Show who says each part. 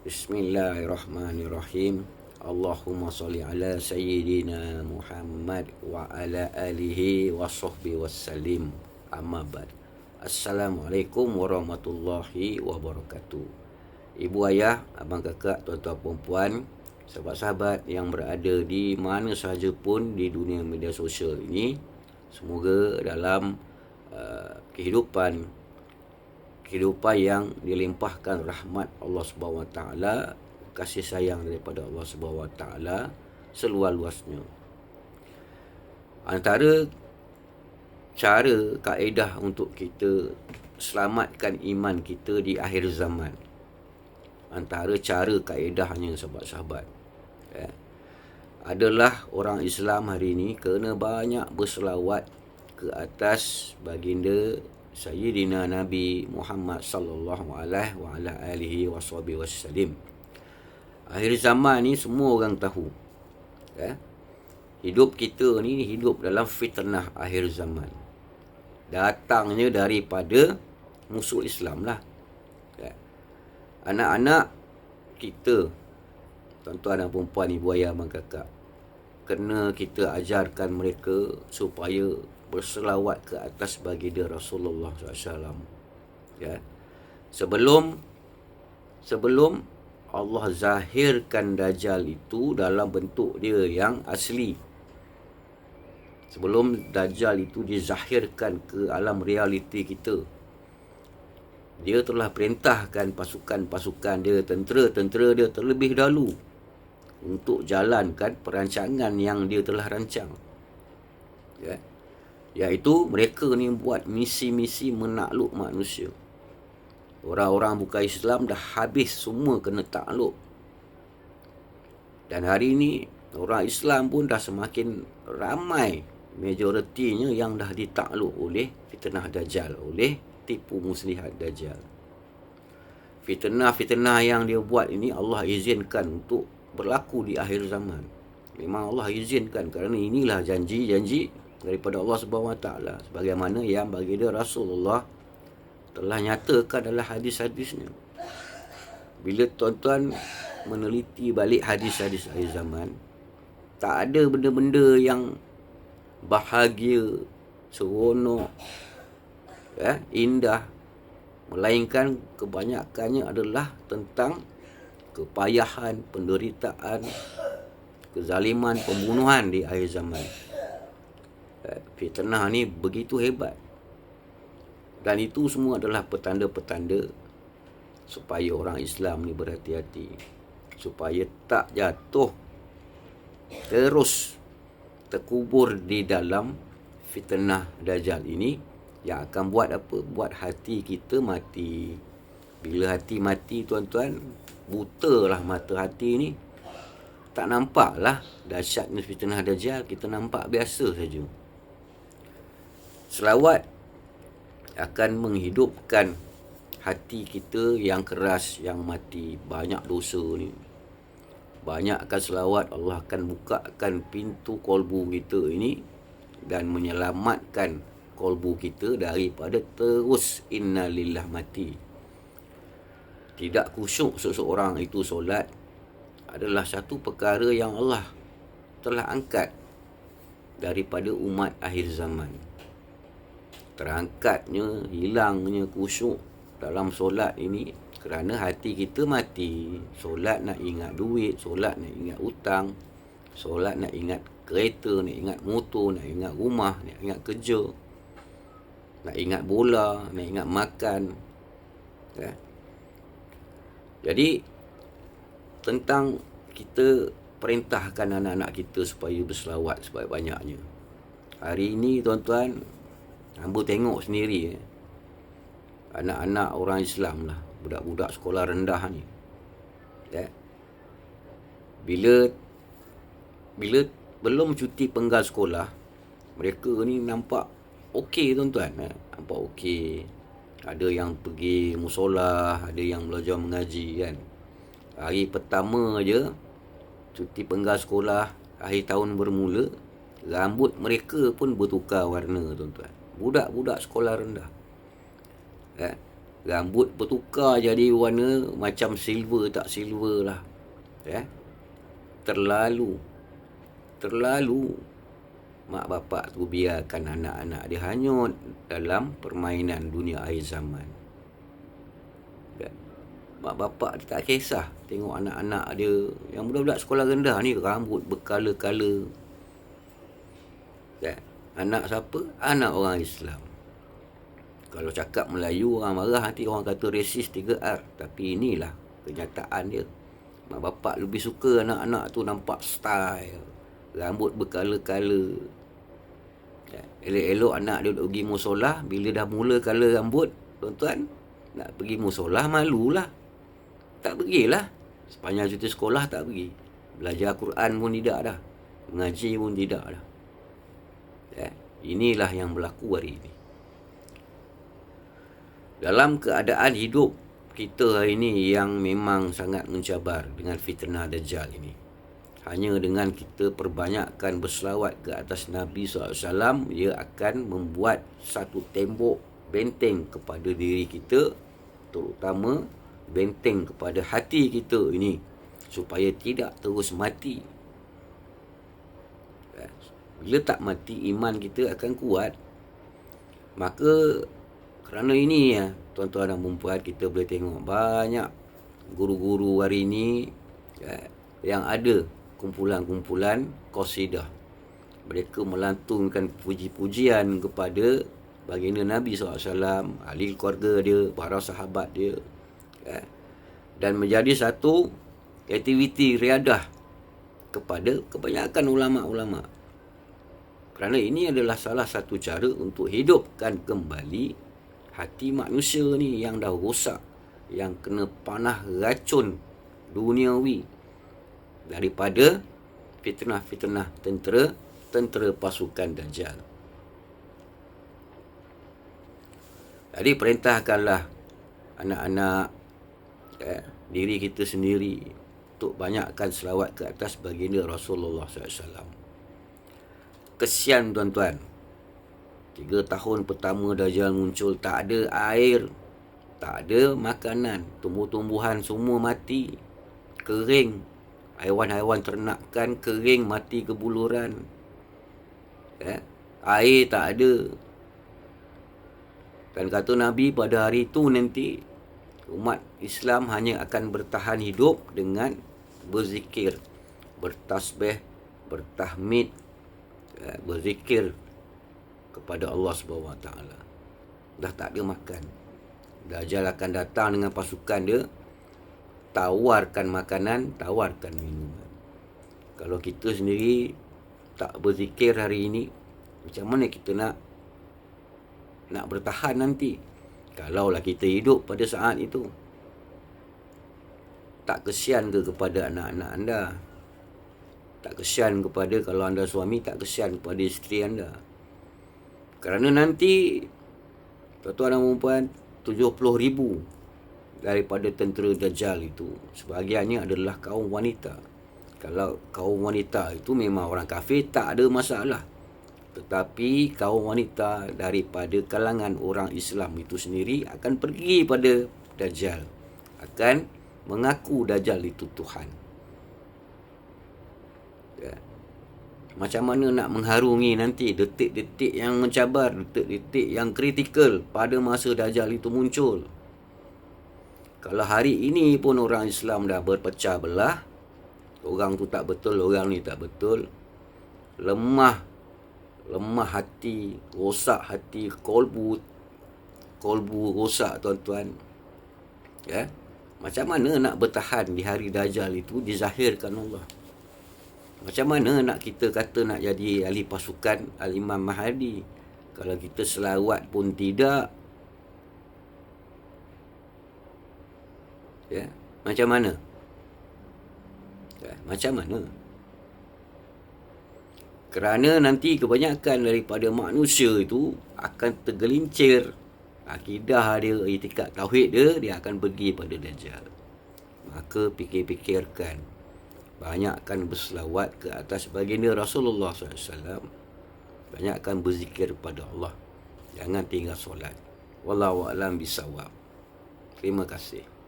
Speaker 1: Bismillahirrahmanirrahim. Allahumma salli ala sayyidina Muhammad wa ala alihi wa sahbihi wassalim. Amma ba'd. Assalamualaikum warahmatullahi wabarakatuh. Ibu ayah, abang kakak, tuan-tuan perempuan, sahabat-sahabat yang berada di mana sahaja pun di dunia media sosial ini, semoga dalam kehidupan yang dilimpahkan rahmat Allah Subhanahu Wa Taala, kasih sayang daripada Allah Subhanahu Wa Taala seluas-luasnya. Antara cara kaedah untuk kita selamatkan iman kita di akhir zaman, antara cara kaedahnya sahabat-sahabat, adalah orang Islam hari ini kena banyak berselawat ke atas baginda Sayyidina Nabi Muhammad sallallahu alaihi wasallam. Akhir zaman ni semua orang tahu. Hidup kita ni hidup dalam fitnah akhir zaman. Datangnya daripada musuh Islam lah. Anak-anak kita, tuan-tuan dan perempuan, ibu ayah, abang kakak, kena kita ajarkan mereka supaya berselawat ke atas baginda Rasulullah SAW. Sebelum Allah zahirkan Dajjal itu dalam bentuk dia yang asli, sebelum Dajjal itu dizahirkan ke alam realiti kita, dia telah perintahkan pasukan-pasukan dia, tentera-tentera dia terlebih dahulu untuk jalankan perancangan yang dia telah rancang. Iaitu mereka ni buat misi-misi menakluk manusia. Orang-orang bukan Islam dah habis semua kena takluk. Dan hari ni orang Islam pun dah semakin ramai, majoritinya yang dah ditakluk oleh fitnah Dajjal, oleh tipu muslihat Dajjal. Fitnah yang dia buat ini Allah izinkan untuk berlaku di akhir zaman. Memang Allah izinkan kerana inilah janji-janji daripada Allah Subhanahu Wa Taala, sebagaimana yang baginda Rasulullah telah nyatakan dalam hadis-hadisnya. Bila tuan-tuan meneliti balik hadis-hadis akhir zaman, tak ada benda-benda yang bahagia, seronok, indah, melainkan kebanyakannya adalah tentang kepayahan, penderitaan, kezaliman, pembunuhan di akhir zaman. Fitnah ni begitu hebat. Dan itu semua adalah petanda-petanda supaya orang Islam ni berhati-hati, supaya tak jatuh terus terkubur di dalam fitnah Dajjal ini, yang akan buat apa? Buat hati kita mati. Bila hati mati, tuan-tuan, butalah mata hati ni, tak nampaklah dahsyatnya fitnah Dajjal, kita nampak biasa saja. Selawat akan menghidupkan hati kita yang keras, yang mati, banyak dosa ni. Banyakkan selawat, Allah akan bukakan pintu kolbu kita ini dan menyelamatkan kolbu kita daripada terus innalillah mati. Tidak khusyuk seseorang itu solat adalah satu perkara yang Allah telah angkat daripada umat akhir zaman. Terangkatnya, hilangnya khusyuk dalam solat ini kerana hati kita mati. Solat nak ingat duit, solat nak ingat hutang, solat nak ingat kereta, nak ingat motor, nak ingat rumah, nak ingat kerja, nak ingat bola, nak ingat makan. Jadi tentang kita perintahkan anak-anak kita supaya berselawat sebanyak-banyaknya. Hari ini tuan-tuan, hamba tengok sendiri, anak-anak orang Islam lah, budak-budak sekolah rendah ni, bila belum cuti penggal sekolah, mereka ni nampak okey tuan-tuan, nampak okey. Ada yang pergi musolah, ada yang belajar mengaji kan. Hari pertama je cuti penggal sekolah, akhir tahun bermula, rambut mereka pun bertukar warna tuan-tuan. Budak-budak sekolah rendah. Rambut bertukar jadi warna macam silver tak silver lah. Terlalu mak bapak tu biarkan anak-anak dia hanyut dalam permainan dunia akhir zaman. Mak bapak dia tak kisah tengok anak-anak dia yang budak-budak sekolah rendah ni rambut berkala-kala. Anak siapa? Anak orang Islam. Kalau cakap Melayu orang marah, nanti orang kata resis 3R. Tapi inilah kenyataan dia. Mak bapak lebih suka anak-anak tu nampak style, rambut berkala-kala. Elok-elok anak dia duduk pergi musolah. Bila dah mula colour rambut, tuan-tuan, nak pergi musolah malulah. Tak pergilah. Sepanjang cuti sekolah tak pergi. Belajar Quran pun tidak dah. Mengaji pun tidak dah. Inilah yang berlaku hari ini. Dalam keadaan hidup kita hari ini yang memang sangat mencabar dengan fitnah Dajjal ini. Hanya dengan kita perbanyakkan berselawat ke atas Nabi SAW, ia akan membuat satu tembok benteng kepada diri kita, terutama benteng kepada hati kita ini, supaya tidak terus mati. Bila tak mati, iman kita akan kuat. Maka kerana ini ya, tuan-tuan dan puan-puan, kita boleh tengok banyak guru-guru hari ini yang ada kumpulan-kumpulan qasidah. Mereka melantunkan puji-pujian kepada baginda Nabi SAW, ahli keluarga dia, para sahabat dia, dan menjadi satu aktiviti riadah kepada kebanyakan ulama'-ulama'. Kerana ini adalah salah satu cara untuk hidupkan kembali hati manusia ni yang dah rosak, yang kena panah racun duniawi daripada fitnah-fitnah tentera pasukan Dajjal. Jadi perintahkanlah anak-anak, diri kita sendiri untuk banyakkan selawat ke atas baginda Rasulullah SAW. Kesian tuan-tuan, 3 tahun pertama Dajjal muncul, tak ada air, tak ada makanan, tumbuh-tumbuhan semua mati, kering, haiwan-haiwan ternakan kering, mati kebuluran, air tak ada. Dan kata Nabi, pada hari itu nanti umat Islam hanya akan bertahan hidup dengan berzikir, bertasbih, bertahmid, berzikir kepada Allah SWT. Dah tak ada makan. Dajjal akan datang dengan pasukan dia, tawarkan makanan, tawarkan minuman. Kalau kita sendiri tak berzikir hari ini, macam mana kita nak bertahan nanti? Kalaulah kita hidup pada saat itu. Tak kesian ke kepada anak-anak anda? Tak kesian kepada, kalau anda suami, tak kesian kepada isteri anda? Kerana nanti, tuan-tuan dan puan, 70,000 daripada tentera Dajjal itu, sebahagiannya adalah kaum wanita. Kalau kaum wanita itu memang orang kafir, tak ada masalah. Tetapi kaum wanita daripada kalangan orang Islam itu sendiri akan pergi pada Dajjal, akan mengaku Dajjal itu Tuhan. Macam mana nak mengharungi nanti detik-detik yang mencabar, detik-detik yang kritikal pada masa Dajjal itu muncul? Kalau hari ini pun orang Islam dah berpecah belah, orang tu tak betul, orang ni tak betul, lemah hati, rosak hati, kolbu rosak tuan-tuan. Macam mana nak bertahan di hari Dajjal itu dizahirkan Allah? Macam mana nak kita kata nak jadi ahli pasukan Al-Imam Mahdi, kalau kita selawat pun tidak? Macam mana? Macam mana? Kerana nanti kebanyakan daripada manusia itu akan tergelincir akidah dia, itikad tauhid dia akan pergi pada Dajjal. Maka fikir-fikirkan, banyakkan berselawat ke atas baginda Rasulullah SAW, banyakkan berzikir kepada Allah, jangan tinggal solat. Wallahu a'lam bisawab. Terima kasih.